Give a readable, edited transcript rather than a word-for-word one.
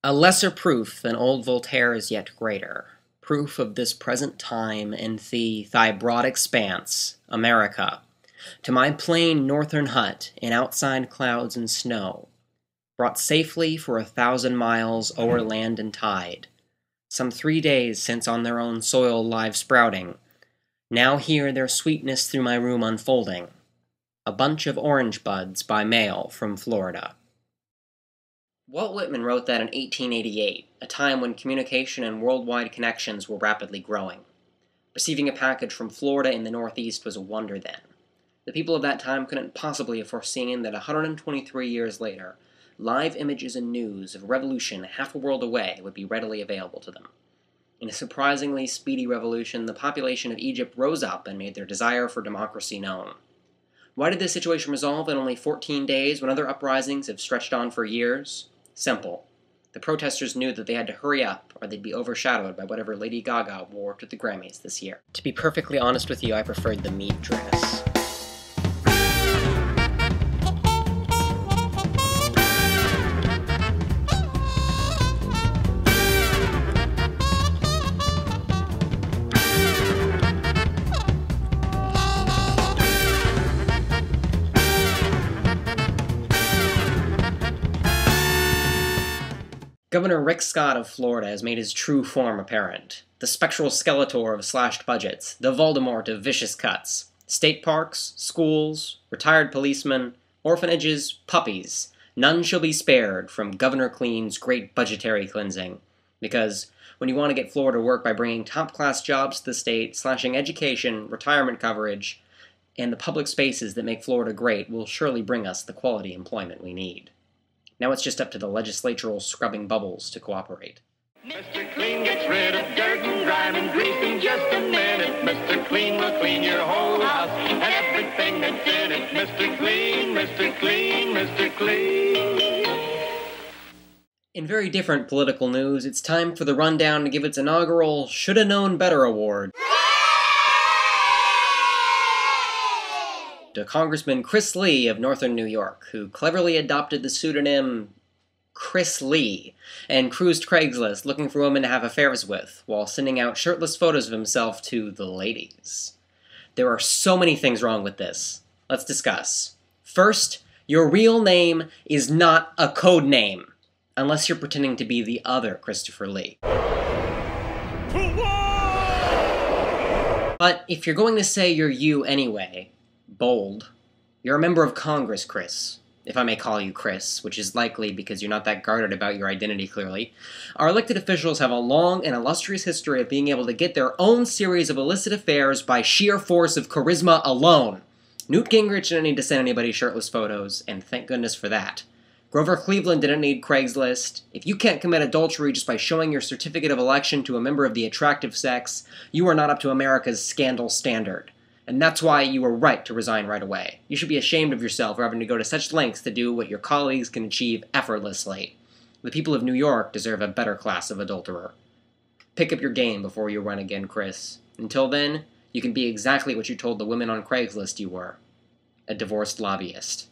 A lesser proof than old Voltaire is yet greater, proof of this present time and thy broad expanse, America, to my plain northern hut in outside clouds and snow, brought safely for 1,000 miles o'er land and tide, some 3 days since on their own soil live sprouting, now hear their sweetness through my room unfolding, a bunch of orange buds by mail from Florida. Walt Whitman wrote that in 1888, a time when communication and worldwide connections were rapidly growing. Receiving a package from Florida in the Northeast was a wonder then. The people of that time couldn't possibly have foreseen that 123 years later, live images and news of revolution half a world away would be readily available to them. In a surprisingly speedy revolution, the population of Egypt rose up and made their desire for democracy known. Why did this situation resolve in only 14 days when other uprisings have stretched on for years? Simple. The protesters knew that they had to hurry up or they'd be overshadowed by whatever Lady Gaga wore to the Grammys this year. To be perfectly honest with you, I preferred the meat dress. Governor Rick Scott of Florida has made his true form apparent. The spectral Skeletor of slashed budgets, the Voldemort of vicious cuts. State parks, schools, retired policemen, orphanages, puppies. None shall be spared from Governor Clean's great budgetary cleansing. Because when you want to get Florida to work by bringing top-class jobs to the state, slashing education, retirement coverage, and the public spaces that make Florida great will surely bring us the quality employment we need. Now it's just up to the legislatural scrubbing bubbles to cooperate. Mr. Clean gets rid of dirt and grime and grease in just a minute. Mr. Clean will clean your whole house and everything that's in it. Mr. Clean, Mr. Clean, Mr. Clean. In very different political news, it's time for the Rundown to give its inaugural Shoulda Known Better award to Congressman Chris Lee of Northern New York, who cleverly adopted the pseudonym Chris Lee and cruised Craigslist looking for women to have affairs with, while sending out shirtless photos of himself to the ladies. There are so many things wrong with this. Let's discuss. First, your real name is not a code name, unless you're pretending to be the other Christopher Lee. But if you're going to say you're you anyway, bold, you're a member of Congress, Chris. If I may call you Chris, which is likely because you're not that guarded about your identity, clearly. Our elected officials have a long and illustrious history of being able to get their own series of illicit affairs by sheer force of charisma alone. Newt Gingrich didn't need to send anybody shirtless photos, and thank goodness for that. Grover Cleveland didn't need Craigslist. If you can't commit adultery just by showing your certificate of election to a member of the attractive sex, you are not up to America's scandal standard. And that's why you were right to resign right away. You should be ashamed of yourself for having to go to such lengths to do what your colleagues can achieve effortlessly. The people of New York deserve a better class of adulterer. Pick up your game before you run again, Chris. Until then, you can be exactly what you told the women on Craigslist you were. A divorced lobbyist.